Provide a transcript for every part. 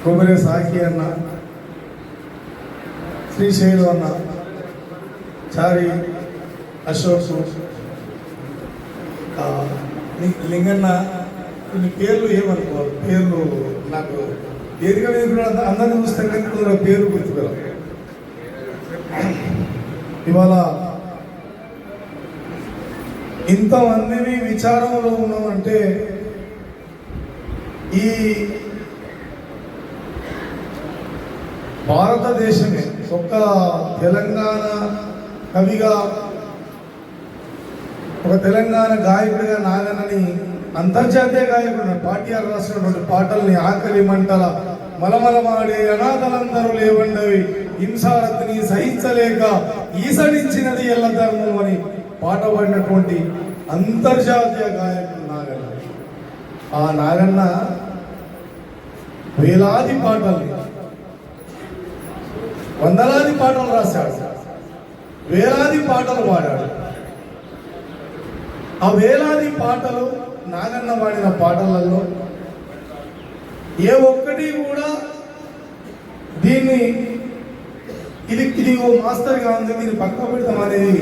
కొబ్బరి సాకి అన్న, శ్రీశైలం అన్న, చారి అశోక్, లింగన్న, కొన్ని పేర్లు ఏమనుకోవాలి, పేర్లు నాకు ఏదిగా అందరినీ చూస్తే కానీ పేరు గుర్తుకురా. ఇవాళ ఇంతమందిని విచారంలో ఉన్నామంటే ఈ భారతదేశమే ఒక్క తెలంగాణ కవిగా, ఒక తెలంగాణ గాయకుడిగా నాగన్నని అంతర్జాతీయ గాయకుడు పాటియార్ రాసినటువంటి పాటల్ని ఆకలి మంటల మలమలమాడే అనాథలందరూ లేవండవి హింసారతిని సహించలేక ఈసడించినది ఎల్ల ధర్మం అని పాట పాడినటువంటి అంతర్జాతీయ గాయకుడు నాగన్న. ఆ నాగన్న వేలాది పాటల్ని, వందలాది పాటలు రాశాడు, వేలాది పాటలు పాడాడు. ఆ వేలాది పాటలు నాగన్న పాడిన పాటలలో ఏ ఒక్కటి కూడా దీన్ని ఇది ఓ మాస్టర్గా ఉంది, దీన్ని పక్క పెడతాం అనేది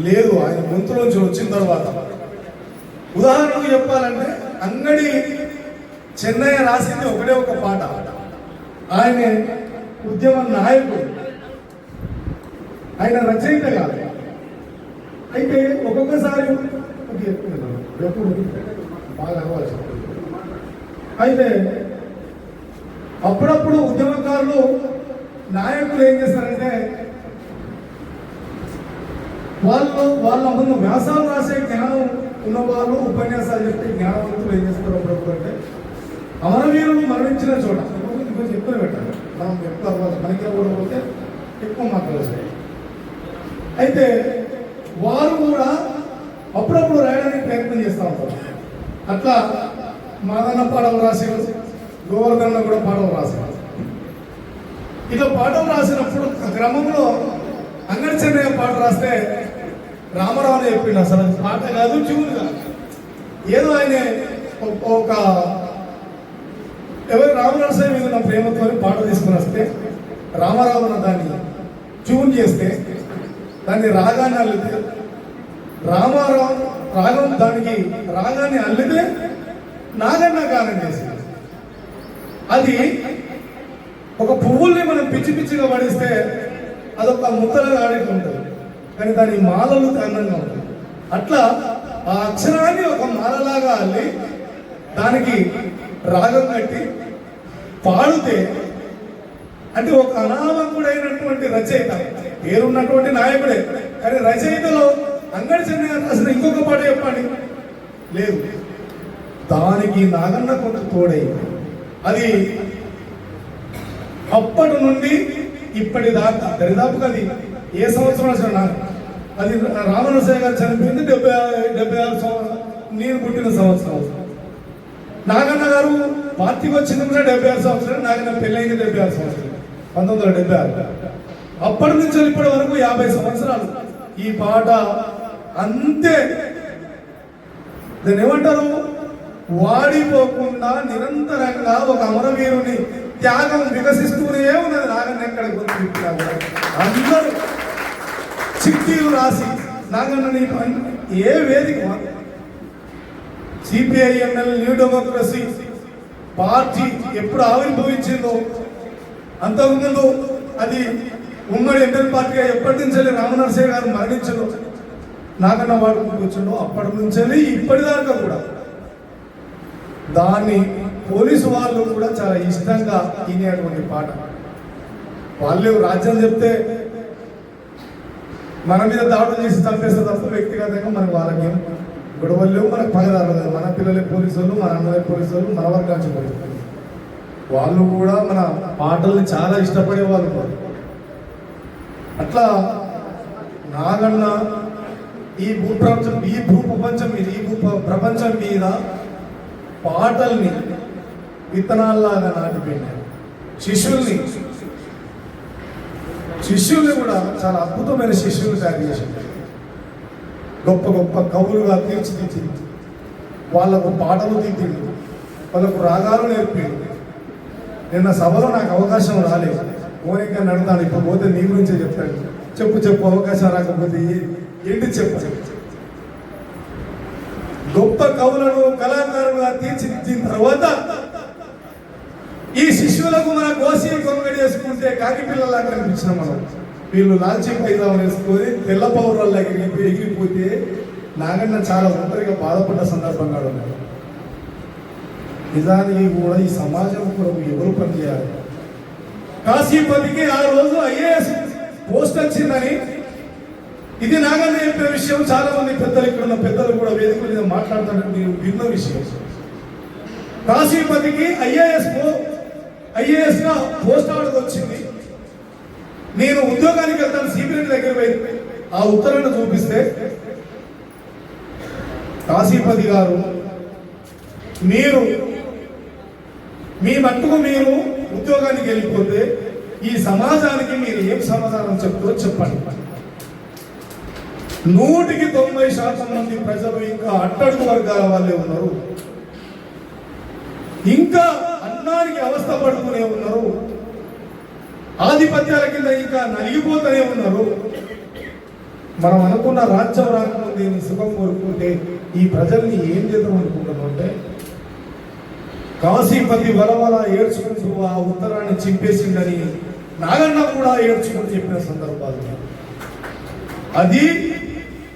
లేదు ఆయన గొంతులోంచి వచ్చిన తర్వాత. ఉదాహరణకు చెప్పాలంటే అంగడి చెన్నయ్య రాసింది ఒకటే ఒక పాట. ఆయన ఉద్యమ నాయకుడు, ఆయన రచయిత కాదు. అయితే ఒక్కొక్కసారి బాగా అయితే అప్పుడప్పుడు ఉద్యమకారులు నాయకులు ఏం చేస్తారంటే వాళ్ళ ముందు వ్యాసాలు రాసే జ్ఞానం ఉన్నవాళ్ళు, ఉపన్యాసాలు చెప్పే జ్ఞానవంతులు ఏం చేస్తారు అప్పుడప్పుడు అంటే అమరవీరులు మరణించిన చోట కొంచెం ఎక్కువ పెట్టాలి, మనం ఎక్కువ మనకి కూడా పోతే ఎక్కువ మాట్లాడాలి. అయితే వారు కూడా అప్పుడప్పుడు రాయడానికి ప్రయత్నం చేస్తూ ఉంటారు. అట్లా మాదన్న పాటలు రాసేవారు, గోవర్ధన కూడా పాటలు రాసేవారు. ఇట్లా పాటలు రాసినప్పుడు క్రమంలో అంగడి చెన్నయ్య పాట రాస్తే రామారావు చెప్పిండు అసలు పాట కాదు, ట్యూన్ కాదు, ఏదో ఆయన ఒక ఎవరు రామనరసాయి మీద నా ప్రేమతో పాట తీసుకుని వస్తే రామారావు దాన్ని ట్యూన్ చేస్తే దాన్ని రాగాన్ని అల్లితే, రామారావు రాగం దానికి రాగాన్ని అల్లితే నాగన్న గానం చేసింది. అది ఒక పువ్వుల్ని మనం పిచ్చి పిచ్చిగా పడిస్తే అదొక ముద్దలుగా ఆడికి ఉంటుంది, కానీ దాని మాలలు అందంగా ఉంటుంది. అట్లా ఆ అక్షరాన్ని ఒక మాలలాగా అల్లి దానికి రాగం కట్టి పాడితే, అంటే ఒక అనామకుడైనటువంటి రచయిత, పేరున్నటువంటి నాయకుడే, కానీ రచయితలో అంగడి చెన్నయ్య రాసిన ఇంకొక పాట చెప్పండి లేదు. దానికి నాగన్న కొంత తోడై అది అప్పటి నుండి ఇప్పటి దాకా దరిదాపుగా అది ఏ సంవత్సరం వచ్చిన అది రామనరసాయి గారు చనిపోయింది 76 సంవత్సరం, నేను పుట్టిన సంవత్సరం. నాగన్న గారు పార్టీకి వచ్చింది కూడా 76 సంవత్సరం, నాగన్న పెళ్ళైంది 76 సంవత్సరం, 1976. అప్పటి నుంచి ఇప్పటి వరకు 50 సంవత్సరాలు ఈ పాట అంతే. దాన్ని ఏమంటారు, వాడిపోకుండా నిరంతరంగా ఒక అమరవీరుని త్యాగం వికసిస్తూనే ఉన్నది. నాగన్న ఎక్కడ గుర్తు అందరూ చిట్టీలు రాసి నాగన్నని ఏ వేదిక CPI ML new democracy party ఎప్పుడు ఆవిర్భవించిందో, అంతకుముందు అది ఉమ్మడి ఎంఎల్ పార్టీగా ఎప్పటి నుంచి రామనరసాయి గారు మరణించడు, నాగన్న వాడు కూర్చుండు, అప్పటి నుంచి ఇప్పటిదాకా కూడా దాన్ని పోలీసు వాళ్ళు కూడా చాలా ఇష్టంగా వినేటువంటి పాట. వాళ్ళు రాజ్యం చెప్తే మన మీద దాడులు చేసి చంపేస్తే తప్ప వ్యక్తిగతంగా మనకు వాళ్ళకి గొడవలు లేవు, మనకు పగదారు కదా. మన పిల్లలే పోలీసు వాళ్ళు, మన అన్నలే పోలీసు వాళ్ళు, మన వర్గానికి పోలీసు వాళ్ళు కూడా మన పాటల్ని చాలా ఇష్టపడే వాళ్ళు కూడా. అట్లా నాగన్న ఈ భూప్రపంచం మీద, ఈ ప్రపంచం మీద పాటల్ని విత్తనాల్లాగా నాటిపోయినారు. శిష్యుల్ని కూడా చాలా అద్భుతమైన శిష్యులు తయారు చేశారు. గొప్ప గొప్ప కవులుగా తీర్చిదిద్ది, వాళ్ళకు పాటలు దిద్దిండు, వాళ్ళకు రాగాలు నేర్పిండు. నిన్న సభలో నాకు అవకాశం రాలేదు. ఓనిక నడతాను, ఇప్పుడు పోతే నీ గురించే చెప్తాడు. చెప్పు అవకాశం రాకపోతే ఏంటి చెప్పు. గొప్ప కవులను కళాకారులుగా తీర్చిదిద్దిన తర్వాత ఈ శిష్యులకు మన కోసి కొంగడి వేసుకుంటే కాకి పిల్లలా కనిపించిన మనం. వీళ్ళు లాల్చీ పైజామా వేసుకొని తెల్ల పౌరాల్లో ఎగిరిపోతే నాగన్న చాలా ఒంటరిగా బాధపడ్డ సందర్భంగా ఉన్నాయి. నిజానికి కూడా ఈ సమాజం కొరకు ఎవరు పనిచేయాలి? కాశీపతికి ఆ రోజు ఐఏఎస్ పోస్ట్ వచ్చిందని ఇది నాగన్న చెప్పిన విషయం. చాలా మంది పెద్దలు, ఇక్కడ ఉన్న పెద్దలు కూడా వేదిక మీద మాట్లాడుతున్నట్టు నేను విన్న విషయం. కాశీపతికి ఐఏఎస్ గా పోస్ట్ ఆర్డర్ వచ్చింది. నేను ఉద్యోగానికి వెళ్తాను, సీక్రెట్ దగ్గర పోయి ఆ ఉత్తరాన్ని చూపిస్తే కాశీపతి గారు, మీరు మీ మట్టుకు మీరు ఉద్యోగానికి వెళ్ళిపోతే ఈ సమాజానికి మీరు ఏం సమాధానం చెప్తారో చెప్పండి. 100% మంది ప్రజలు ఇంకా అట్టడుగు వర్గాల వాళ్ళే ఉన్నారు, ఇంకా అన్నానికి అవస్థ పడుతూనే ఉన్నారు, ఆధిపత్యాల కింద ఇంకా నలిగిపోతూనే ఉన్నారు. మనం అనుకున్న రాజ్యం రాకముందే సుఖం కోరుకుంటే ఈ ప్రజల్ని ఏం చేద్దాం అనుకుంటున్నాం అంటే, కాశీపతి వలవల ఏడ్చుకుంటూ ఆ ఉత్తరాన్ని చింపేసిందని నాగన్న కూడా ఏడ్చుకుంటూ చెప్పిన సందర్భాలు. అది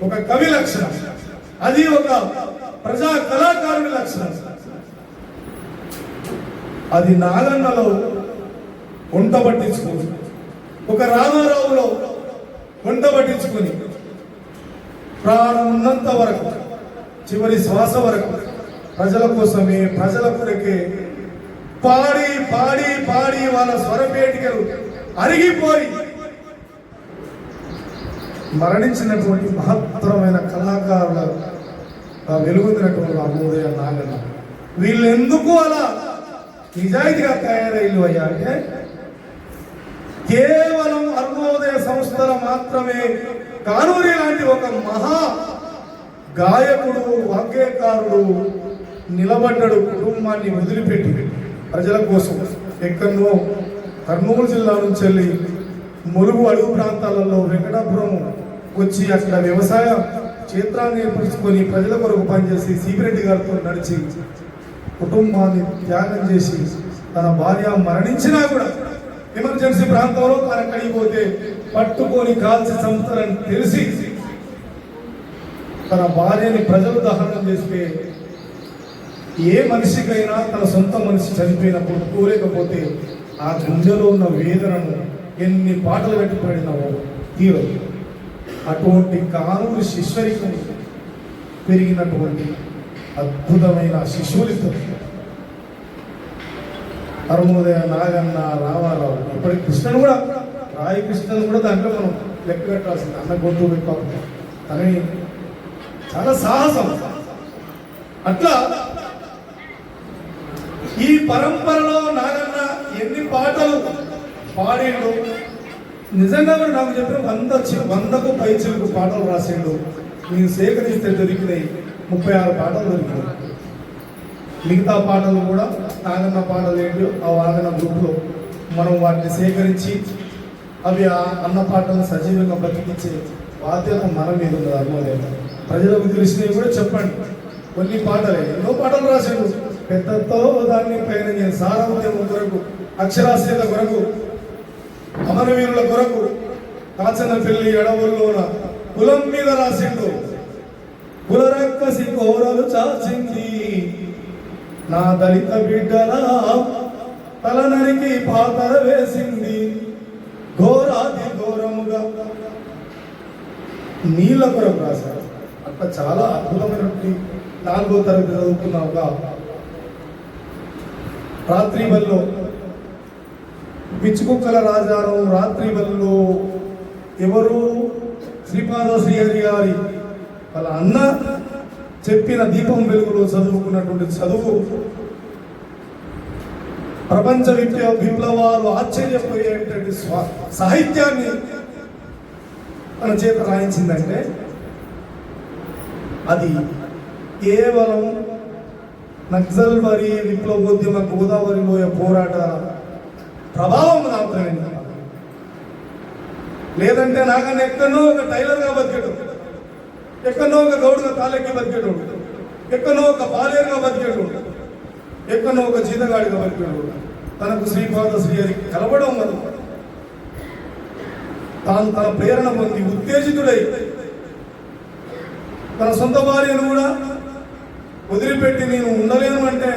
ఒక కవి లక్షణం, అది ఒక ప్రజా కళాకారుడి లక్షణం. అది నాగన్నలో వంట పట్టించుకుని, ఒక రామారావులో వంట పట్టించుకుని ప్రాణం ఉన్నంత వరకు, చివరి శ్వాస వరకు ప్రజల కోసమే, ప్రజల కొరకే పాడి పాడి పాడి వాళ్ళ స్వరపేటికలు అరిగిపోయి మరణించినటువంటి మహత్తరమైన కళాకారుల వెలుగుతున్నటువంటి అరుణోదయ నాగన్న. వీళ్ళు ఎందుకు అలా నిజాయితీగా తయారయ్యారు అయ్యా అంటే, కేవలం అరుణోదయ సంస్థలు మాత్రమే కానూరి లాంటి ఒక మహా గాయకుడు, వాగ్గేయకారుడు నిలబడ్డాడు. కుటుంబాన్ని వదిలిపెట్టి ప్రజల కోసం ఎక్కడో కర్నూలు జిల్లా నుంచి వెళ్ళి ములుగు అడుగు ప్రాంతాలలో వెంకటాపురం వచ్చి అక్కడ వ్యవసాయ క్షేత్రాన్ని ఏర్పరచుకొని ప్రజల కొరకు పనిచేసి సీపిరెడ్డి గారితో నడిచి కుటుంబాన్ని త్యాగం చేసి తన భార్య మరణించినా కూడా ఎమర్జెన్సీ ప్రాంతంలో తన అక్కడికి పోతే పట్టుకొని కాల్చి చంపుతారని తెలిసి తన భార్యని ప్రజలు దహనం చేస్తే, ఏ మనిషికైనా తన సొంత మనిషి చనిపోయినప్పుడు కోలేకపోతే ఆ గుండెలో ఉన్న వేదనను ఎన్ని పాటలు పెట్టి పడినావో తీరు. అటువంటి కానూరి శిష్యరికం పెరిగినటువంటి అద్భుతమైన శిశువులిద్దరు అరుణోదయ, నాగన్న, రామారావు. ఇప్పటికి కృష్ణను కూడా, రాయి కృష్ణను కూడా దాంట్లో మనం లెక్క పెట్టాల్సింది. అన్న గొంతు పెట్టుకోవాలి, కానీ చాలా సాహసం. అట్లా ఈ పరంపరలో నాగన్న ఎన్ని పాటలు పాడిండు. నిజంగా కూడా నాకు చెప్పిన 100కు పైచిలకు పాటలు రాసిండు. నేను సేకరిస్తే దొరికినాయి 36 పాటలు దొరికినాయి. మిగతా పాటలు కూడా నాగన్న పాటలు ఏంటి ఆ వాగన గ్రూప్లో మనం వాటిని సేకరించి అవి ఆ అన్న పాటలను సజీవంగా బతికించే బాధ్యత మన మీద ఉంది. అరుణోదయ ప్రజలకు తెలిసినవి కూడా చెప్పండి. కొన్ని పాటలే, ఎన్నో పాటలు రాశాడు. పెద్దతో దాన్ని పైన నేను సారవద్యమం కొరకు, అక్షరాస్యత కొరకు, అమరవీరుల కొరకు, కాచన పెళ్లి ఎడవుల్లోన కులం మీద రాసిండు. కులరక్కసి కోరలు చాచింది నా దళిత బిడ్డల తల నరికి పాతర వేసింది ఘోరాది ఘోరముగా నీళ్ళ కొరకు రాశారు. అట్లా చాలా అద్భుతమైనటువంటి 4వ తరగతి చదువుకున్నావుగా రాత్రి బల్లో పిచ్చుకుక్కల రాజారావు, రాత్రి బల్లో ఎవరు శ్రీపాద శ్రీహరి గారి వాళ్ళ అన్న చెప్పిన దీపం వెలుగులో చదువుకున్నటువంటి చదువు ప్రపంచ విప్లవాలు ఆశ్చర్యపోయేటువంటి సాహిత్యాన్ని మన చేత రాయించిందంటే అది కేవలం నక్సల్బరీ విప్లవోద్యమ, గోదావరి లోయ పోరాట ప్రభావం మాత్రమే. లేదంటే నాకన్నా ఎక్కడో ఒక టైలర్గా బతికేడు, ఎక్కడో ఒక గౌడుగా తాలెక్కి బతికేడు, ఎక్కడో ఒక బాలేరుగా బతికేడు, ఎక్కడో ఒక జీతగాడిగా బతికేడు. తనకు శ్రీపాద శ్రీ హరి కలవడం వల్ల తాను తన ప్రేరణ పొంది ఉత్తేజితుడై తన సొంత భార్యను కూడా వదిలిపెట్టి నేను ఉండలేను అంటే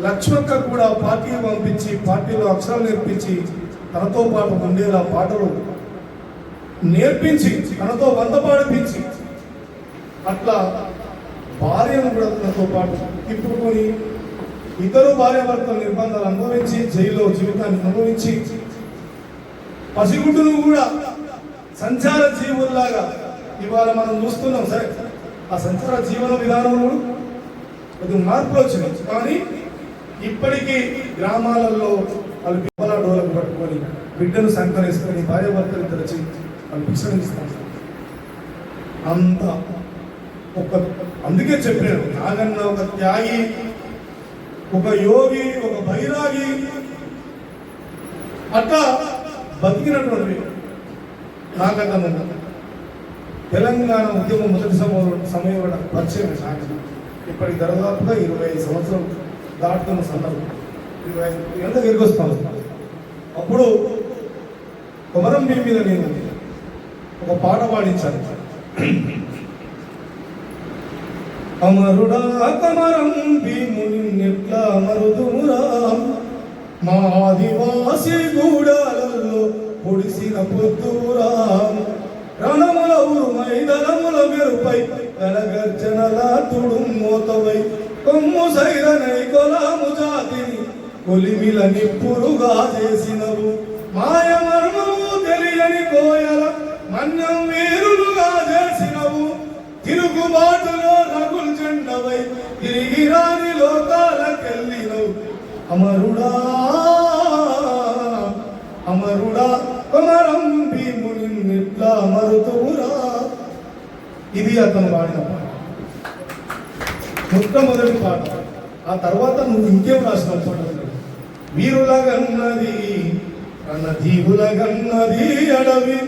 లక్ష్మక్క కూడా పార్టీకి పంపించి పార్టీలో అక్షరాలు నేర్పించి తనతో పాటు ఉండేలా పాటలు నేర్పించి తనతో వంద పాడిపించి అట్లా భార్యను కూడా తనతో పాటు తిప్పుకొని ఇద్దరు భార్యాభర్తల నిర్బంధాలు అనుభవించి జైల్లో జీవితాన్ని అనుభవించి పసిగుడ్డును కూడా సంచార జీవుల్లాగా ఇవాళ మనం చూస్తున్నాం. సరే, ఆ సంచార జీవన విధానంలో కొద్ది మార్పులు వచ్చినాయి, కానీ ఇప్పటికీ గ్రామాలలో వాళ్ళు పిల్లల డోలకు పట్టుకొని బిడ్డను సంకరేసుకొని భార్యాభర్తలు తెరచి వాళ్ళు విశ్రమిస్తారు. అంత ఒక అందుకే చెప్పాను, నాగన్న ఒక త్యాగి, ఒక యోగి, ఒక బైరాగి, అట్లా బతికినటువంటి నాగన్న. తెలంగాణ ఉద్యమం మొదటి సమయంలో పరిచయం నాగన్న. ఇప్పటికి దాదాపుగా 25 సంవత్సరం దాటుతున్న సందర్భం, 25 ఏళ్ళ తిరిగొస్తాను. అప్పుడు కొమరం భీం మీద నేను ఒక పాట పాడించాను. అమరుడా కమరం భీముని నెట్ల అమరుదురా, మా ఆదివాసి గూడాలలో పొడిసిన పొద్దురా, రణముల ఉరుమై దళముల మెరుపై గణగర్జనల తుడుం మోతవై కొమ్ము సైరనై కొలాము జాతిని కొలిమిల నిప్పురుగా చేసినవు, మాయ మర్మము తెలియని కోయల మన్యం వీరులుగా చేసినవు, తిరుగుబాటులో రగుల్ జెండవై తిరిగి రాని లోకాలకెళ్ళినవు, అమరుడా అమరుడా కొమరం భీముని నిట్లా అమరుతురా. ఇది అతను పాడిన పాట, మొట్టమొదటి పాట. ఆ తర్వాత నువ్వు ఇంకేం రాసిన పాట? వీరులగన్నది అన్న దీవులగన్నది అడవి,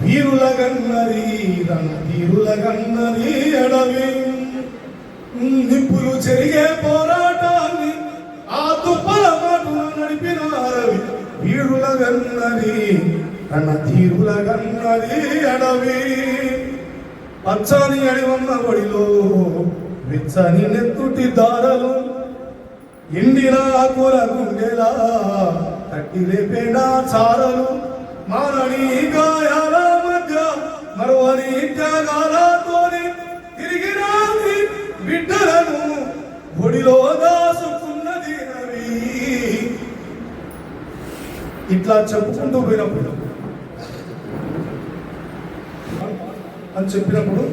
వీరులగన్నది రన్న తీరులగన్నది అడవి, నిప్పులు చెరిగే పోరాటాన్ని ఆ తుప్పల మాటలు నడిపిన అరవి, వీరులగన్నది రన్న తీరులగన్నది అడవి, పచ్చని అడివమ్మ ఒడిలో వెచ్చని నెత్తుటి దారలు, ఎండిన ఆకుల గుండెలా తట్టి లేపేనా చారలు, మానని గాయాల మధ్య మరవని త్యాగాలతోని తిరిగి రాని బిడ్డలను ఒడిలో దాసుకున్నది రవి. ఇట్లా చెప్పుకుంటూ పోయినప్పుడు అని చెప్పినప్పుడు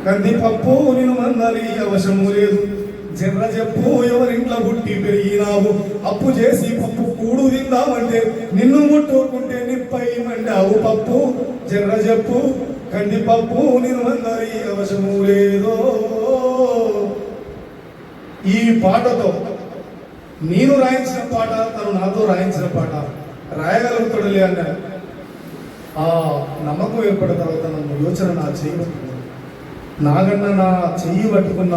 కందిపప్పు నేను మందలి అవసరము లేదు, జర్ర చెప్పు ఎవరింట్లో పుట్టి పెరిగినావు, అప్పు చేసి పప్పు కూడు తిందామంటే నిన్ను ముట్టుకుంటే నిప్పై మండావు, పప్పు జర్ర చెప్పు కందిపప్పు నేను మందలి అవసరము లేదో. ఈ పాటతో నేను రాయించిన పాట, తను నాతో రాయించిన పాట రాయగలుగుతాడులే అన్నాడు. ఆ నమ్మకం ఏర్పడిన తర్వాత నన్ను యోచన నా చెయ్యి పట్టుకున్నాను. నాగన్న నా చెయ్యి పట్టుకున్న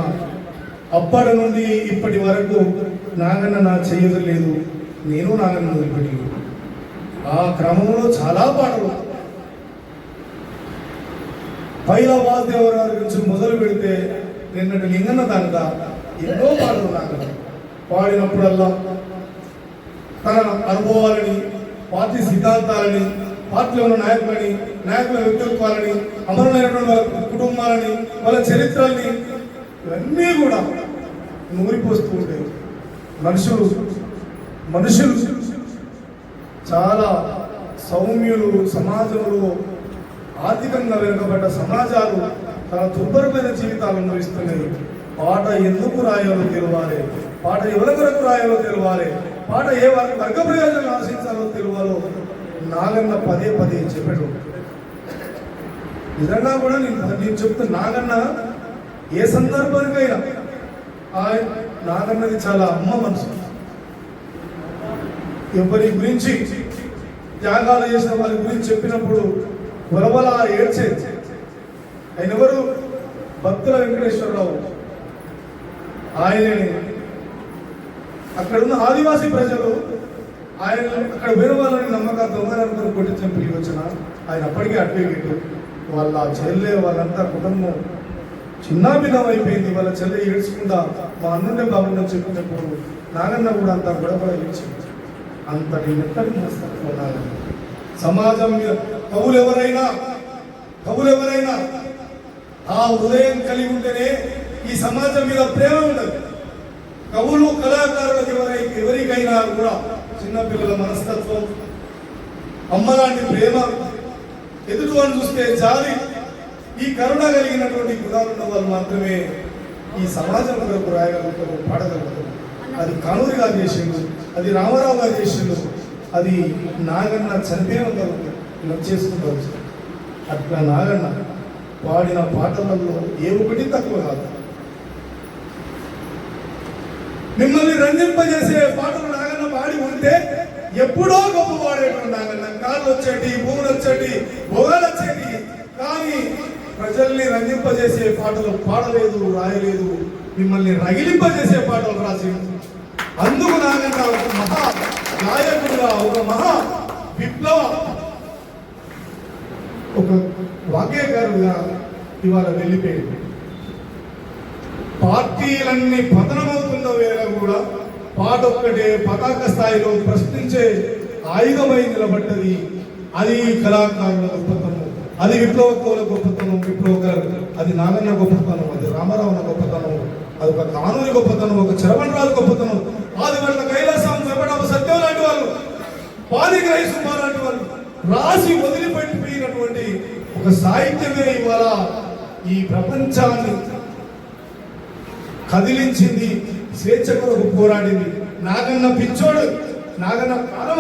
అప్పటి నుండి ఇప్పటి వరకు నాగన్న నా చెయ్యి వదిలేదు, నేను నాగన్న వదిలిపెట్టలేదు. ఆ క్రమంలో చాలా పాటలు పైలా వాసుదేవరావు గురించి మొదలు పెడితే నిన్నటి లింగన్న దానిగా ఎన్నో పాటలు నాగన్న పాడినప్పుడల్లా తన అనుభవాలని, పార్టీ సిద్ధాంతాలని, పార్టీలో ఉన్న నాయకుల వ్యక్తిత్వాలని, అమరులైనటువంటి వాళ్ళ కుటుంబాలని, వాళ్ళ చరిత్రల్ని ఇవన్నీ కూడా నూరిపోస్తూ ఉంటాయి. మనుషులు చాలా సౌమ్యులు, సమాజంలో ఆర్థికంగా వెనుకబడ్డ సమాజాలు చాలా దుర్భరమైన జీవితాలు అనుభవిస్తున్నాయి. పాట ఎందుకు రాయాలో తెలియాలి, పాట ఎవరి కొరకు రాయాలో తెలియాలి, పాట ఏ వర్గ ప్రయోజనం ఆశించాలో తెలియాలో నాగన్న పదే పదే చెప్పాడు. నిజంగా కూడా నేను చెప్తే నాగన్న ఏ సందర్భానికైనా నాగన్నది చాలా అమ్మ మనసు. ఎవరి గురించి త్యాగాలు చేసిన వారి గురించి చెప్పినప్పుడు వరవల ఏడ్చేది. ఆయన ఎవరు? భక్తుల వెంకటేశ్వరరావు. ఆయనని అక్కడున్న ఆదివాసీ ప్రజలు ఆయన అక్కడ వేరే వాళ్ళని నమ్మక దొంగలను కొట్టి చంపి వచ్చిన ఆయన అప్పటికే అడ్వకేట్. వాళ్ళ చెల్లె వాళ్ళంతా కుటుంబం చిన్నాభిన్నం అయిపోయింది. వాళ్ళ చెల్లె ఏడ్చుకుంటా మా అన్నుండే బాగుందని చెప్పినప్పుడు నాగన్న కూడా అంత గొడవ ఏడ్చింది. అంతటి మెత్తటి మనస్తత్వం నాగన్న. సమాజం మీద కవులు ఎవరైనా ఆ హృదయం కలిగి ఉంటేనే ఈ సమాజం మీద ప్రేమ ఉండదు. కవులు కళాకారులకు ఎవరికైనా కూడా చిన్నపిల్లల మనస్తత్వం, అమ్మలాంటి ప్రేమ, ఎదుటివాడిని చూస్తే జాలి, ఈ కరుణ కలిగినటువంటి గుణాలున్న వాళ్ళు మాత్రమే ఈ సమాజం కొరకు రాయగలుగుతారు, పాడగలుగుతారు. అది కానూరి గారు చేసిండు, అది రామారావు గారు చేసిండు, అది నాగన్న చనిపోయిన ఇలా చేసుకుంటారు. అట్లా నాగన్న పాడిన పాటలలో ఏ ఒకటి తక్కువ కాదు. మిమ్మల్ని రంజింపజేసే పాటలు నాగన్న పాడి ఉంటే ఎప్పుడో గొప్ప పాడేటువంటి నాగన్న. కాళ్ళు వచ్చేటి, భూములు వచ్చేటి, భోగాలు వచ్చేటి, కానీ ప్రజల్ని రంజింపజేసే పాటలు పాడలేదు, రాయలేదు. మిమ్మల్ని రగిలింపజేసే పాటలు రాసి అందుకు నాగన్న ఒక మహా నాయకుడుగా, ఒక మహా విప్లవ, ఒక వాక్యకారుగా ఇవాళ వెళ్ళిపోయింది. పార్టీలన్నీ పతనమవుతున్న వేళ కూడా పాట ఒక్కటే పతాక స్థాయిలో ప్రశ్నించే ఆయుధమై నిలబడ్డది. అది కళాకారుల గొప్పతనం, అది విప్లవకుల గొప్పతనం, అది నాగన్న గొప్పతనం, అది రామారావుల గొప్పతనం, అది ఒక కానూరి గొప్పతనం, ఒక చరవణరాజు గొప్పతనం, ఆదివర్ల కైలాసం వెంకటరామ సత్యం లాంటి వాళ్ళు, పాదిగ్రహి సుబ్బా లాంటి వాళ్ళు రాసి వదిలిపెట్టిపోయినటువంటి ఒక సాహిత్యమే ఇవాళ ఈ ప్రపంచాన్ని కదిలించింది, స్వేచ్ఛ కొరకు పోరాడింది. నాగన్న పిచ్చోడు, నాగన్న కాలం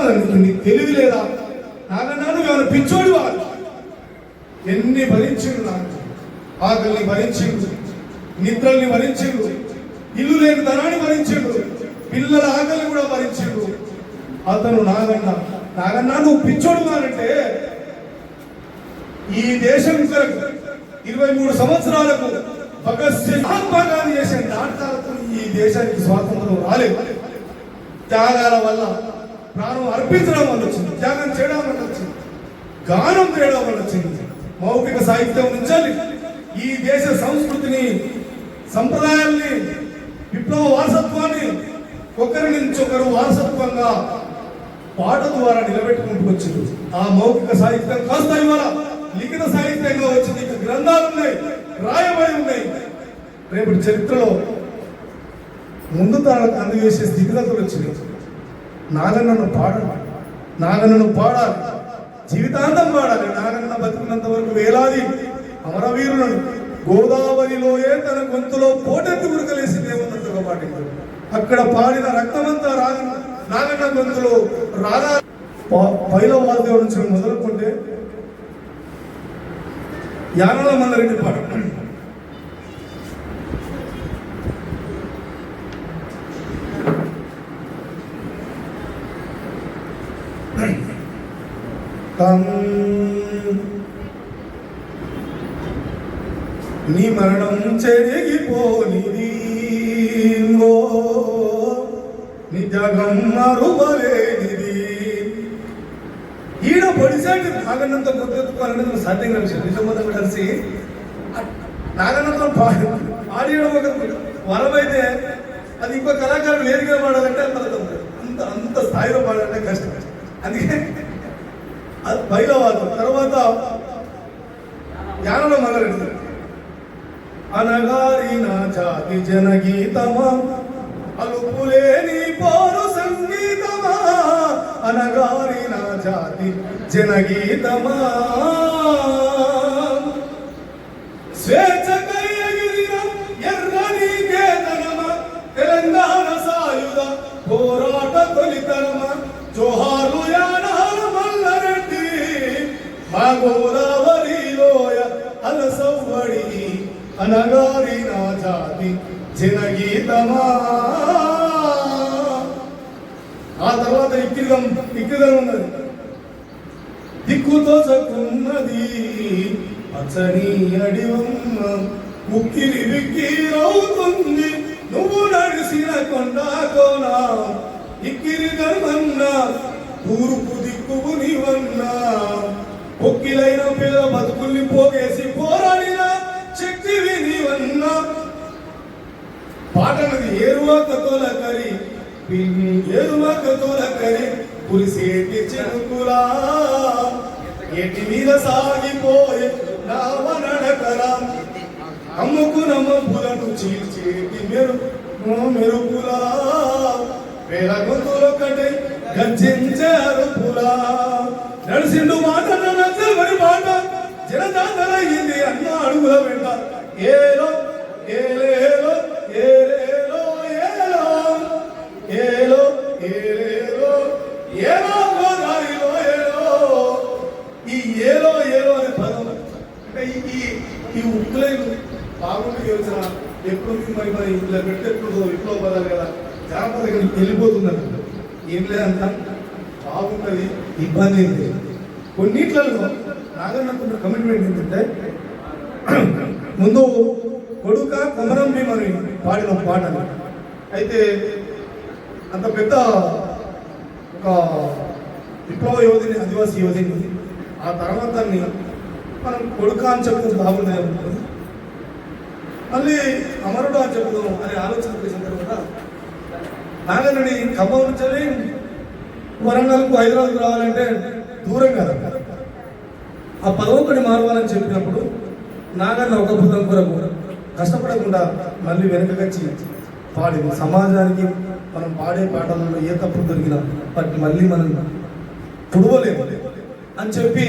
తెలివి లేదా? నాగన్న ఏమైనా పిచ్చోడు వాడు? ఎన్ని భరించిండు నాకు, ఆకలిని భరించిండు, నిద్రల్ని భరించిండు, ఇల్లు లేని ధనాన్ని భరించిండు, పిల్లల ఆకలి కూడా భరించిండు. అతను నాగన్న నువ్వు పిచ్చోడు అంటే ఈ దేశం 23 సంవత్సరాలకు భగత్ సింగ్, మహాత్మా గాంధీ చేసే నాటకాలతో ఈ దేశానికి స్వాతంత్రం రాలేదు. త్యాగాల వల్ల, ప్రాణం అర్పించడం వల్ల వచ్చింది, త్యాగం చేయడం వల్ల వచ్చింది, గానం చేయడం వల్ల వచ్చింది. మౌఖిక సాహిత్యం ఉంచాలి. ఈ దేశ సంస్కృతిని, సంప్రదాయాల్ని, విప్లవ వారసత్వాన్ని ఒకరి నుంచి ఒకరు వారసత్వంగా పాట ద్వారా నిలబెట్టుకుంటూ వచ్చింది. ఆ మౌఖిక సాహిత్యం కాస్త ఇవాళ లిఖిత సాహిత్యంగా వచ్చింది. గ్రంథాలు ఉన్నాయి, రాయబడి ఉన్నాయి. రేపటి చరిత్రలో ముందు తరాలకు అందజేసే స్థితిగతులు వచ్చింది. నాగన్నను పాడాలి, జీవితాంతం పాడాలి. నాగన్న బతుకున్నంత వరకు వేలాది అమరవీరులను గోదావరిలోయే తన గొంతులో పోటెత్తి ఉరకలేసి దేవున్నట్టుగా పాటించారు. అక్కడ పాడిన రక్తమంతా నాగన్న గొంతులో రాగా పైల వాద్యం నుంచి మొదలుకుంటే యానల మల్లారెడ్డి పాట, నీ మరణం చెరిగిపోనిది, నిజగం మరువలేనిది. ఈడ పొడిసాటి నాగన్నంతో గుర్తెత్తుకోవాలనేది సాధ్యంగా విషయం. నిజంగా కలిసి నాగన్నంతో ఆడియడం ఒక వరమైతే అది ఇంకో కళాకారుడు వేదికగా పాడాలంటే అంత స్థాయిలో పాడాలంటే కష్టం. అందుకే అది బయలువాదం. తర్వాత యానలో మల్లారెడ్డి అనగారిన జాతి జనగీతమా, అలుపులేని పోరు సంగీతమా, అనగారిన జాతి జనగీతమా, స్వేచ్ఛకై ఎగిరిన ఎర్రని కేతనమా, తెలంగాణ సాయుధ పోరాట తొలితనమా, జోహార్లు యానాల మల్లారెడ్డి, మా గోదావరిలోయ అలసవ్వడి, అనగారిన జాతి జనగీతమా, ఆ తర్వాత ఇక్కిరిదం ఉన్నది. దిక్కుతో చక్కున్నది పచ్చని అడివమ్మ ఉక్కిరి బిక్కిరవుతుంది నువ్వు నడిసిన కొండ కోన ఇక్కిరి గమన్నా తూర్పు దిక్కువు నీవన్నా ఒక్కిలైన పిల్ల బతుకుల్ని పోగేసి పోరాడిన శక్తివి నీవన్నా. పాటనది ఏరువాక తోలకరి పులిసేటి చెరుకులా ఏటి మీద సాగిపోయే నావనడకరా అమ్ముకు నమ్మపులను చీల్చేటి మెరుపులా వేల గొంతులొక్కటే గర్జించే అరుపులా నడిసిండు మాట నచ్చని మాట జనదాతలయ్యింది అన్న అడుగుల వెంట ఏలో ఏలేలో ఏలేలో ఏలో ఏలో ఏలేలో ఏలో గోదారిలో ఏలో. ఈ ఏలో ఏలో అనే పదం అంటే ఈ ఉక్కులేదు బాగుండి తెలిసిన ఎప్పుడు మరి ఇలా పెట్టేప్పుడు విప్లవ పదాలు కదా జానపద వెళ్ళిపోతున్నారు. ఏం లేదంట బాగుంటుంది ఇబ్బంది ఏంటి కొన్నిట్లలో నాగన్నకున్న కమిట్మెంట్ ఏంటంటే ముందు కొడుక కొమరం భీమని పాడిన పాట. అయితే అంత పెద్ద ఒక విప్లవ యోధిని ఆదివాసీ యోధిని ఆ తర్వాత మనం కొడుక అని చెప్తే బాగుంది అనుకుంటుంది. మళ్ళీ అమరుడు అని చెప్తాం అనే ఆలోచన చేసిన తర్వాత నాగన్నని ఖమ్మం నుంచి వరంగల్కు హైదరాబాద్కు రావాలంటే దూరం కదా. ఆ పదవొక్కడి మారవాలని చెప్పినప్పుడు నాగన్న ఒక బుద్ధం కొరకు కష్టపడకుండా మళ్ళీ వెనకకొచ్చి పాడి సమాజానికి మనం పాడే పాటలలో ఏ తప్పు దొరికినా వాటిని మళ్ళీ మనం పుడవలేము అని చెప్పి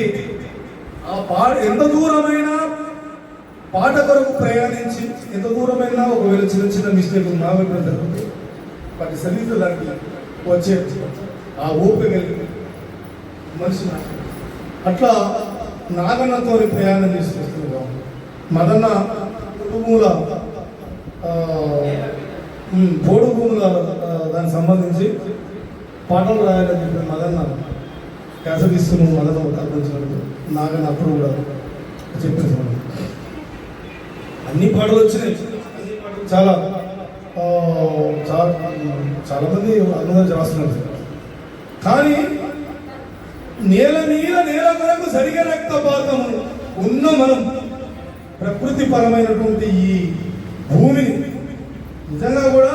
ఆ ఎంత దూరమైనా పాట కొరకు ప్రయాణించి ఎంత దూరమైనా ఒకవేళ చిన్న మిస్టేక్ నా వైపు వాటి సరిదిద్దడానికి వచ్చే ఆ ఓపిక కలిగి మనిషి అట్లా నాగన్నతో ప్రయాణం చేసుకొస్తున్నాం. మదన్న కుటుంబముల పోడు భూముల దానికి సంబంధించి పాటలు రాయాలని చెప్పి మదన్న క్యాసెట్ ఇస్తున్నాము. మదన్న కల్పించినట్టు నాగన్న అప్పుడు కూడా చెప్పేసి అన్ని పాటలు వచ్చినాయి. చాలా చాలా మంది అనుదానం చేస్తున్నారు. కానీ నేల కొరకు సరిగా రక్తపాతము ఉన్న మనం ప్రకృతి పరమైనటువంటి ఈ భూమిని నిజంగా కూడా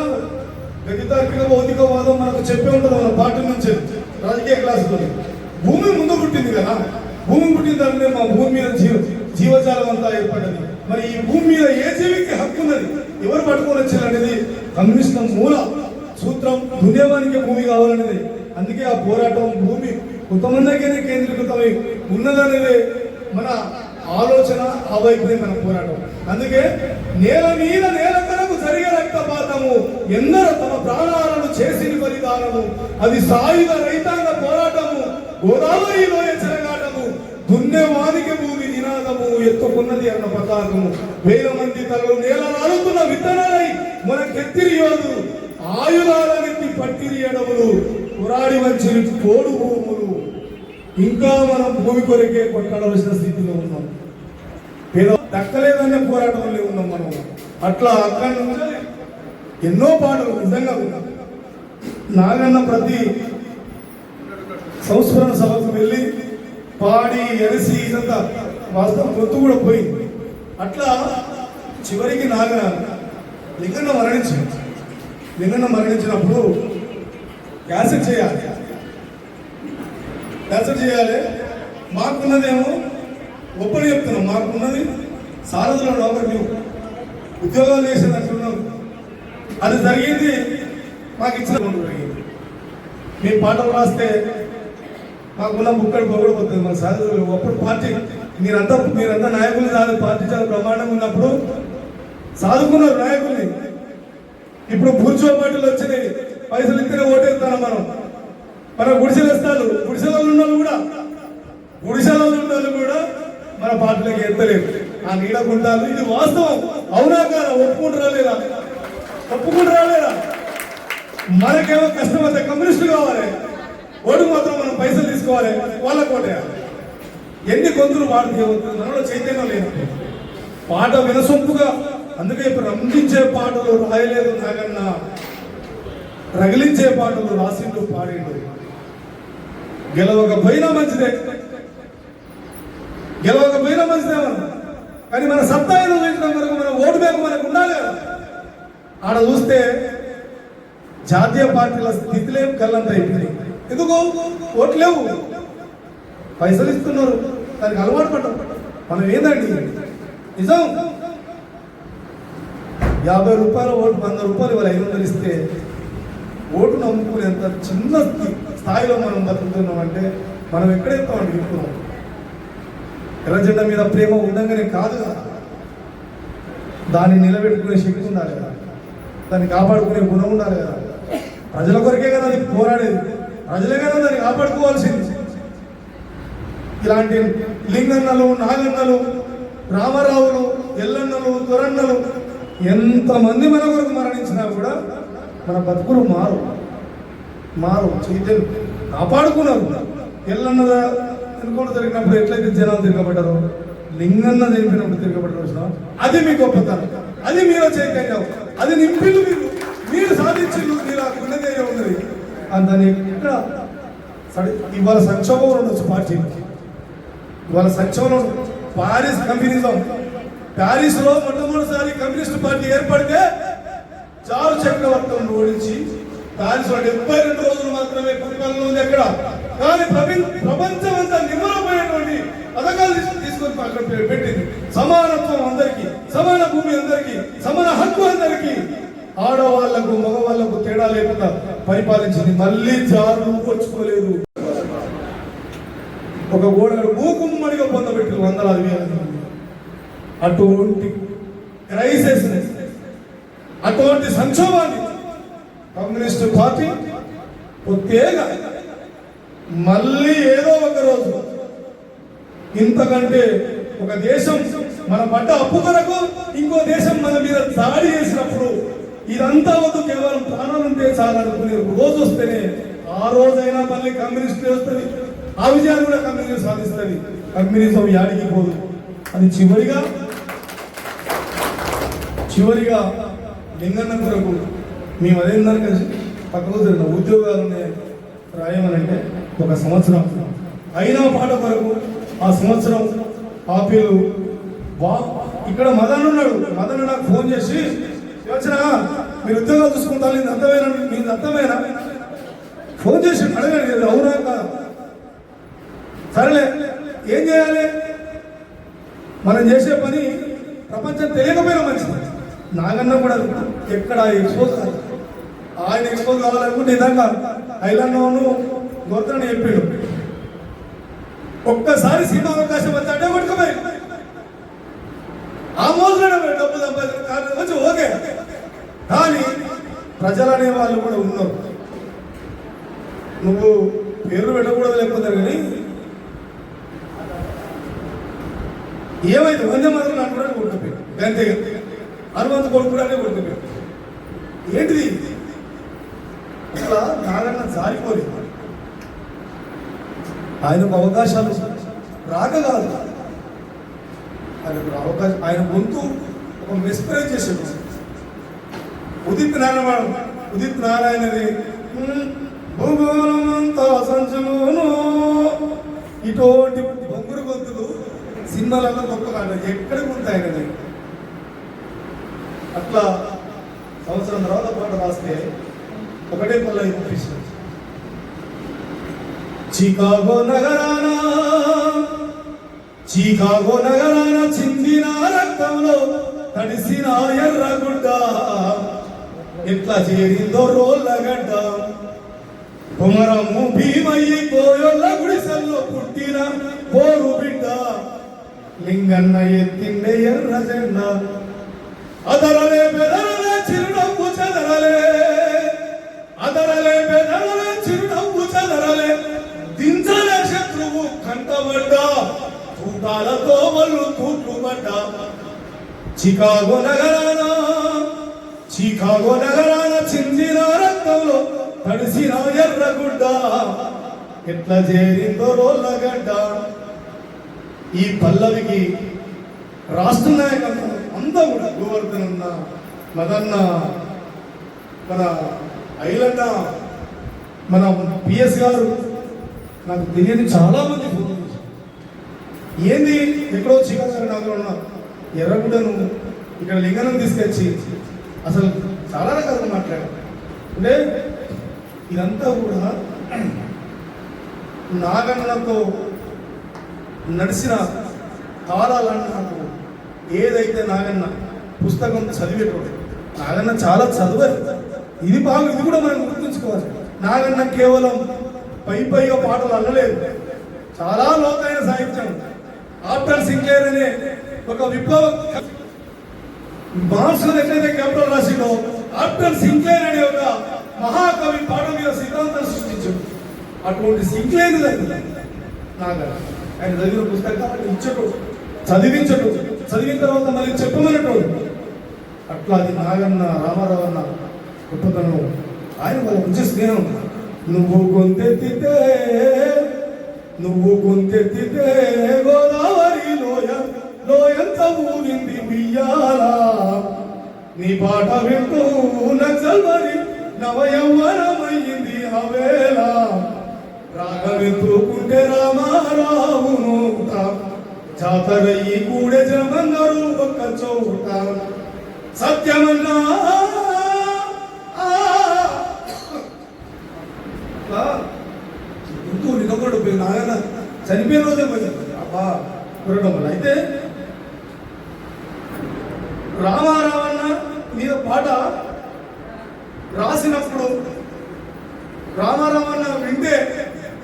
గతితార్కిక భౌతికవాదం మనకు చెప్పే ఉంటుంది మన పార్టీ నుంచి రాజకీయ క్లాసులో. భూమి ముందు పుట్టింది కదా, భూమి పుట్టిన దాన్ని మా భూమి మీద జీవజాలం అంతా ఏర్పడ్డది. మరి ఈ భూమి మీద ఏ జీవికి హక్కు ఉన్నది, ఎవరు పట్టుకొని వచ్చారనేది కమ్యూనిస్ట్ మూల సూత్రం. దుర్యమానికి భూమి కావాలనేది. అందుకే ఆ పోరాటం భూమి కొంతమందికైనా కేంద్రీకృతమై ఉన్నదనేది మన ఆలోచన, ఆ వైపునే మన పోరాటం. అందుకే నేల కొరకు జరిగే రక్తపాతము ఎందరో తమ ప్రాణాలను చేసిన బలిదానము అది సాయుధ రైతాంగ పోరాటము గోదావరి లోయ చెరగాటము దున్నేవానికి భూమి నినాదము ఎత్తుకున్నది అన్న పతాకము వేల మంది తలలు నేల నాలుతున్న విత్తనాలై మన కెత్తిరి యోధులు ఆయుధాలనెత్తి పట్టిరి ఎడవులు పురాడి వచ్చి పోడు భూములు ఇంకా మనం భూమి కొరకే కొట్టాడవలసిన స్థితిలో ఉన్నాం. దక్కలేదనే పోరాటంలో ఉన్నాం మనం. అట్లా అక్కడి నుంచి ఎన్నో పాటలు నిజంగా నాగన్న ప్రతి సంస్మరణ సభకు వెళ్ళి పాడి ఎరసి ఇదంతా వాస్తవం గొంతు కూడా పోయింది. అట్లా చివరికి లింగన్న మరణించినప్పుడు క్యాసెట్ చేయాలి. మాకున్నదేమో ఒప్పని చెప్తున్నాం. మాకున్నది సారథుల ఒకటి ఉద్యోగాలు చేసేదంటున్నాం. అది జరిగింది మాకు ఇచ్చిన జరిగింది. మీ పాటలు రాస్తే మాకున్న ముక్కడి పొగడిపోతుంది మన సారథులు. అప్పుడు పార్టీ మీరంతా నాయకులు కాదు, పార్టీ చాలా బ్రహ్మాండంగా ఉన్నప్పుడు సాధుకున్నారు నాయకుల్ని. ఇప్పుడు బూర్జువా పార్టీలు వచ్చినాయి, పైసలు ఇస్తేనే ఓటేస్తాను మనం. మన గుడిసెలు ఇస్తారు, గుడిసెలలో ఉన్న కూడా మన పార్టీలోకి ఎత్తలేదు. ఆ నీడకుంటారు. ఇది వాస్తవం. అవునా కాదా? ఒప్పుకుంటారా లేదా? మనకేమో కష్టం అయితే కమ్యూనిస్టులు కావాలి. ఓటు మాత్రం మనం పైసలు తీసుకోవాలి, వాళ్ళ కోటేయాలి. ఎన్ని గొంతులు వాడితే మనలో చైతన్యం లేదు. పాట వినసొంపుగా, అందుకే ఇప్పుడు రంజించే పాటలు రాయలేదు నాగన్న, రగిలించే పాటలు రాసిండు పాడిండు. గెలవకపోయినా మంచిదే, గెలవకపోయినా మంచిదే మనం, కానీ మన సత్తా ఏదో చూసిన వరకు మన ఓటు బ్యాంకు మనకు ఉండాలి కదా. ఆడ చూస్తే జాతీయ పార్టీల స్థితిలేం కళ్ళంతా అయిపోయింది. ఎందుకు ఓట్లేవు, పైసలు ఇస్తున్నారు, దానికి అలవాటు పడ్డాం మనం. ఏందండి నిజం, 50 రూపాయల ఓటు 100 రూపాయలు ఇవాళ 500 ఇస్తే ఓటు నమ్ముకునేంత చిన్న స్థాయిలో మనం బతుకుతున్నాం అంటే మనం ఎక్కడైతామండి విప్పున్నాం. ఎర్రజెండా మీద ప్రేమ ఉండగానే కాదు కదా, దాన్ని నిలబెట్టుకునే శక్తి ఉండాలి కదా, దాన్ని కాపాడుకునే గుణం ఉండాలి కదా. ప్రజల కొరకే కదా అది పోరాడేది, ప్రజలే కదా దాన్ని కాపాడుకోవాల్సింది. ఇలాంటి లింగన్నలు, నాగన్నలు, రామారావులు, ఎల్లన్నలు, దొరన్నలు ఎంతమంది మన కొరకు మరణించినా కూడా మన బతుకులు మారు చైతన్యం కాపాడుకున్నారు. ఎల్లన్న ఎన్నుకోవడం జరిగినప్పుడు ఎట్లయితే జనాలు తిరగబడ్డారో, లింగన్న జరిగినప్పుడు తిరగబడ్డారు. అది మీ గొప్పతనం, అది మీలో చైతన్యం, అది నింపిల్లు మీరు సాధించిల్లు, మీరు ఆ గుండె ఉన్నది. దాన్ని ఇక్కడ ఇవాళ సంక్షోభం ఉండొచ్చు పార్టీకి, ఇవాళ సంక్షోభం. పారిస్ కమ్యూనిజం, ప్యారిస్లో మొట్టమొదటిసారి కమ్యూనిస్ట్ పార్టీ ఏర్పడితే చారు చక్రవర్తులను ఓడించి ప్యారిస్లో 72 రోజులు మాత్రమే పరిపాలన ఉంది అక్కడ. కానీ ప్రపంచం అంతా నిమ్మలపోయేటువంటి పథకాలు తీసుకొని అక్కడ పెట్టింది. సమానత్వం అందరికీ, సమాన భూమి అందరికీ, సమాన హక్కు అందరికీ, ఆడవాళ్లకు మగవాళ్లకు తేడా లేకుండా పరిపాలించింది. మళ్ళీ జారులు వచ్చుకోలేదు. ఒక గోడలు మూకుమ్మడిగా పొందబెట్టి 100,000 అటువంటి క్రైసిస్, అటువంటి సంక్షోభాన్ని కమ్యూనిస్ట్ పార్టీ ప్రత్యేక మళ్ళీ ఏదో ఒక రోజు ఇంతకంటే ఒక దేశం మన పడ్డ అప్పు కొరకు ఇంకో దేశం మన మీద దాడి చేసినప్పుడు ఇదంతా వద్దు, కేవలం ప్రాణాలుంటే చాలనుకునే రోజు వస్తేనే ఆ రోజైనా మళ్ళీ కమ్యూనిస్ట్ వస్తుంది, ఆ విజయాన్ని కూడా కమ్యూనిజం సాధిస్తుంది. కమ్యూనిజం యాడికి పోదు. అది చివరిగా లింగన్న కొరకు మేము అదేందని కలిసి పక్కకు జరిగిన ఉద్యోగాలు రాయమనంటే 1 సంవత్సరం అయినా పాట కొరకు ఆ సంవత్సరం ఆపీలు ఇక్కడ మదన్ ఉన్నాడు. మదన్ నాకు ఫోన్ చేసి, వచ్చినా మీరు ఉద్యోగాలు చూసుకుంటారు, నీకు అర్థమైనా ఫోన్ చేసి అడగండి, అవునా కాదా, సరేలే ఏం చేయాలి, మనం చేసే పని ప్రపంచం తెలియకపోయినా మంచిది. నాగన్న కూడా ఎక్కడ ఎక్స్పోజ్ కాదు, ఆయన ఎక్స్పోజ్ కావాలనుకుంటే ఇదాకా ఐలాండ్లోను గోత్రని చెప్పాడు. ఒక్కసారి సినిమా అవకాశం వచ్చి అడ్డే పట్టుకోపోయి ఆ మోజులో డబ్బు సంపాదించి ఓకే. కానీ ప్రజలు అనే వాళ్ళు కూడా ఉన్నారు. నువ్వు పేర్లు పెట్టకూడదు లేకపోతే కానీ ఏమైంది, వందే మాత్రం నాకు కూడా కొడుకుపోయాడు, అంతే హనుమంత కొడుకు కూడా కొడుకుపోయాడు. ఏంటిది అట్లా నాగన్న జారిపోలేదు. ఆయనకు అవకాశాలు రాక కాదు, ఆయనకు అవకాశం, ఆయన గొంతు ఒక మెస్పరైజ్ చేసాడు. ఉదిత్ నారాయణది భూగోళమంతా సంచులోను, ఇటువంటి బొంగురు గొంతులు సినిమాలలో గొప్పగా ఎక్కడికి ఉంటాయి కదా. అట్లా సంవత్సరం తర్వాత పాట రాస్తే ఒకటే పల్ల పంపించారు. చికాగో నగరాన చిందిన రక్తంలో తడిసిన ఎర్రగుడ్డ, ఎట్లా చేరిందో రోళ్ళగడ్డ, కుమరము భీమయ్యి కోయొల్ల గుడిసెల్లో పుట్టిన పోరు బిడ్డ, లింగన్న ఎత్తిండే ఎర్ర జెండా, అదరలే బెదరలే చిరునవ్వు చెదరలే, అదరలే బెదరలే చిరునవ్వు చెదరలే, దించలే శత్రువు కంటబడ్డా, తూటాలతో వాళ్ళు తూట్లు పడ్డా. చికాగో నగరాన చిందిన రక్తంలో తడిసిన ఎర్రగుడ్డ, ఎట్లా చేరిందో రోళ్ళగడ్డ. ఈ పల్లవికి రాష్ట్ర నాయకత్వం అంతా కూడా గోవర్ధన్ అన్న, మదన్న, మన ఐలన్న, మన పిఎస్ గారు, నాకు తెలియని చాలా మంది ఫోన్ చేశారు. ఏంది ఎక్కడో చికాగో నగరం ఉన్న ఎర్రగుడ్డను ఇక్కడ లింగనం తీసుకొచ్చి అసలు చాలా రకాలుగా మాట్లాడారు. అంటే ఇదంతా కూడా నాగన్నతో నడిచిన కాలాలను నాకు ఏదైతే నాగన్న పుస్తకం చదివేటోడు, నాగన్న చాలా చదివారు. ఇది కూడా మనం గుర్తుంచుకోవాలి. నాగన్న కేవలం పైగా పాటలు అల్లలేదు, చాలా లోతైన సాహిత్యం. ఆఫ్టర్ సింక్లేర్ అనే ఒక విప్లవ మార్క్స్ ఎట్లయితే క్యాపిటల్ రాసిందో, ఆఫ్టర్ సింక్లేర్ అనే ఒక మహాకవి పాట మీద సిద్ధాంతం సృష్టించాడు. అటువంటి సింక్లేర్ నాగన్న ఆయన చదివిన పుస్తకాలు ఇచ్చటో, చదివించటం, చదివిన తర్వాత మళ్ళీ చెప్పమన్నట్టు. అట్లా అది నాగన్న, రామారావు అన్న గొప్పతనం. ఆయన వాళ్ళ మంచి స్నేహం. నువ్వు గొంతెత్తితే గోదావరి లోయంత ఊరింది బియ్యాల, నీ పాట వింటూ నక్సల్వరి నవయవ్వనమయ్యింది హవేళ, రాగమెత్తుకుంటే రామారావును జాతరయ్యి కూడే జనమందరూ ఒక్క చోట, సత్యమన్నా నిలబడు నాయన చనిపోయిన రోజే పోయింది అబ్బా కురడం వల్ల. అయితే రామారావన్న మీద పాట రాసినప్పుడు రామారావన్న వింటే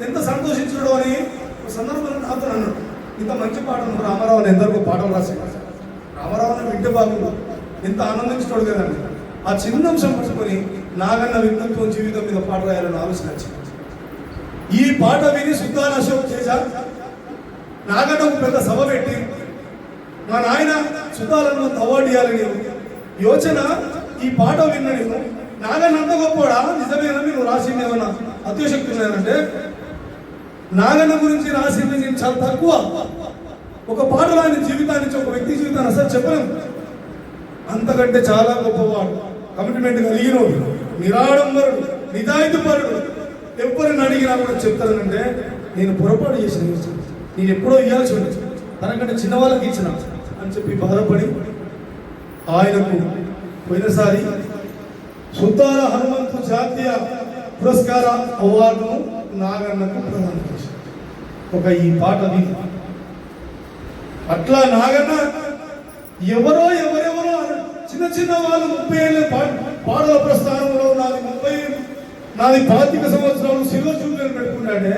ఎంత సంతోషించడు అని ఒక సందర్భంలో నాతో అన్నాడు, ఇంత మంచి పాటను రామారావన్న ఎందరికో పాటలు రాసి రామారావన్న వింటే బాగుండు, ఎంత ఆనందించడు కదండి. ఆ చిన్న అంశం పట్టుకొని నాగన్న విజ్ఞత్వం జీవితం మీద పాట రాయాలని ఆలోచన వచ్చింది. ఈ పాట విని సుద్దాల అశోక్ చేశారు. నాగన్నకు పెద్ద సభ పెట్టి మా నాయన సుద్దాలను అవార్డు ఇవ్వాలని యోచన. ఈ పాట విన్న నేను నాగన్న అంత గొప్పడా, నిజమేనా మీరు రాసింది ఏమన్నా అత్యశక్తి ఉన్నాయంటే, నాగన్న గురించి రాసింది నేను చాలా తక్కువ. ఒక పాటలో ఆయన జీవితాన్ని, ఒక వ్యక్తి జీవితాన్ని అసలు చెప్పలేము. అంతకంటే చాలా గొప్పవాడు, కమిట్మెంట్ కలిగినోడు, నిరాడంబరుడు, నిజాయితీపరుడు. ఎవరిని అడిగినా కూడా చెప్తానంటే నేను పొరపాటు చేసిన, నేను ఎప్పుడో ఇవ్వాల్సి ఉండదు, తనకంటే చిన్న వాళ్ళకి ఇచ్చిన అని చెప్పి బాధపడి ఆయనకు పోయినసారి సుద్దాల హనుమంతు జాతీయ పురస్కార అవార్డును నాగన్నకు ప్రదానం చేశారు. ఒక ఈ పాట విని అట్లా నాగన్న ఎవరెవరో చిన్న చిన్న వాళ్ళు 30 ఏళ్ళ పాటల ప్రస్థానంలో నాది 25 సంవత్సరాలు సిల్వర్ జూబ్లీని పెట్టుకున్నాడే.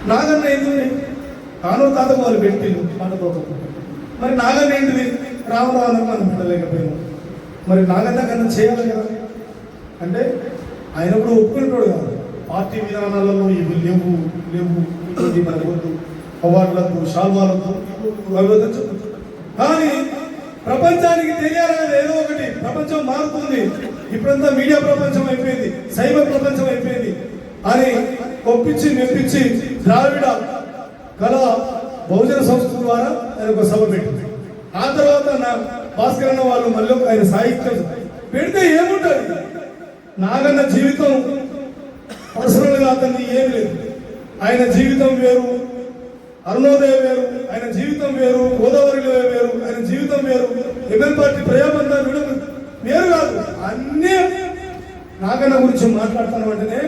నాగన్న ఏంటిది కానో తాత వాళ్ళు పెట్టిండు పాటతో. మరి నాగన్న ఏంటిది రామరావు మనం పెట్టలేకపోయాము. మరి నాగన్న కన్నా చేయాలి కదా. అంటే ఆయన కూడా ఒప్పుకుంటాడు కదా, పార్టీ విధానాలలో ఇవి లేవు ఇది మన వద్దు, అవార్డులతో శాల్వాలతో చెప్తుంది. కానీ ప్రపంచానికి తెలియాలి ఏదో ఒకటి. ప్రపంచం మారుతుంది, ఇప్పుడంతా మీడియా ప్రపంచం అయిపోయింది, సైబర్ ప్రపంచం అయిపోయింది అని ఒప్పించి మెప్పించి ద్రావిడ కళా బహుజన సంస్థ ద్వారా ఆయన ఒక సభ పెట్టింది. ఆ తర్వాత నా భాస్కర్ అన్న వాళ్ళు మళ్ళీ ఆయన సాహిత్యం పెడితే ఏముంటుంది. నాగన్న జీవితం పర్సనల్గా అతన్ని ఏమి లేదు. ఆయన జీవితం వేరు, అరుణోదయ వేరు, ఆయన జీవితం వేరు, గోదావరిలో వేరు, ఆయన జీవితం వేరు, ఎంఎల్ పార్టీ ప్రజాబంధం వేరు కాదు. అన్నీ నాగన్న గురించి మాట్లాడుతాను అంటేనే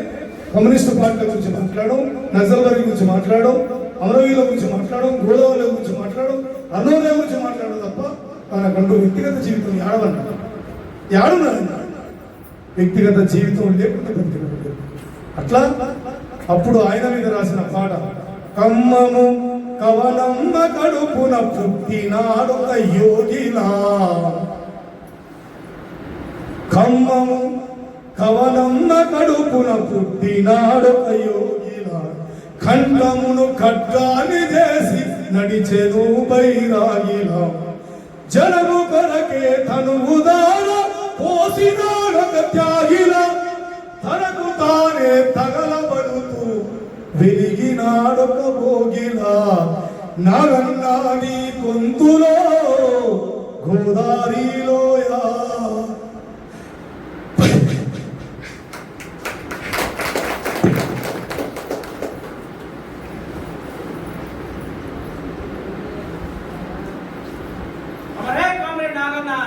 కమ్యూనిస్టు పార్టీల గురించి మాట్లాడడం, నక్సల్బరీ గురించి మాట్లాడడం, అమరవీరుల గురించి మాట్లాడడం, గోదావరి గురించి మాట్లాడడం, అరుణోదయ గురించి మాట్లాడడం తప్ప తనకంటూ వ్యక్తిగత జీవితం యాడున్నాడు. వ్యక్తిగత జీవితం లేకుండా బతికినట్టు. అట్లా అప్పుడు ఆయన మీద రాసిన పాట, కమ్మము కవలమ్మ కడుపున పుట్టినాడు యోగిలా, కమ్మము కవలమ్మ కడుపున పుట్టినాడు యోగిలా, ఖండమును ఖడ్గాని చేసి నడిచెను బైరాగిలా, జనము కొరకే తను ఉదార పోసినాడొక త్యాగిలా, తనకు తానే తానే తగలబడుతూ వెలిగినాడొక భోగిలా నాగన్నాని గొంతులో గోదారిలోయా. हमारे कामरेड नागन्ना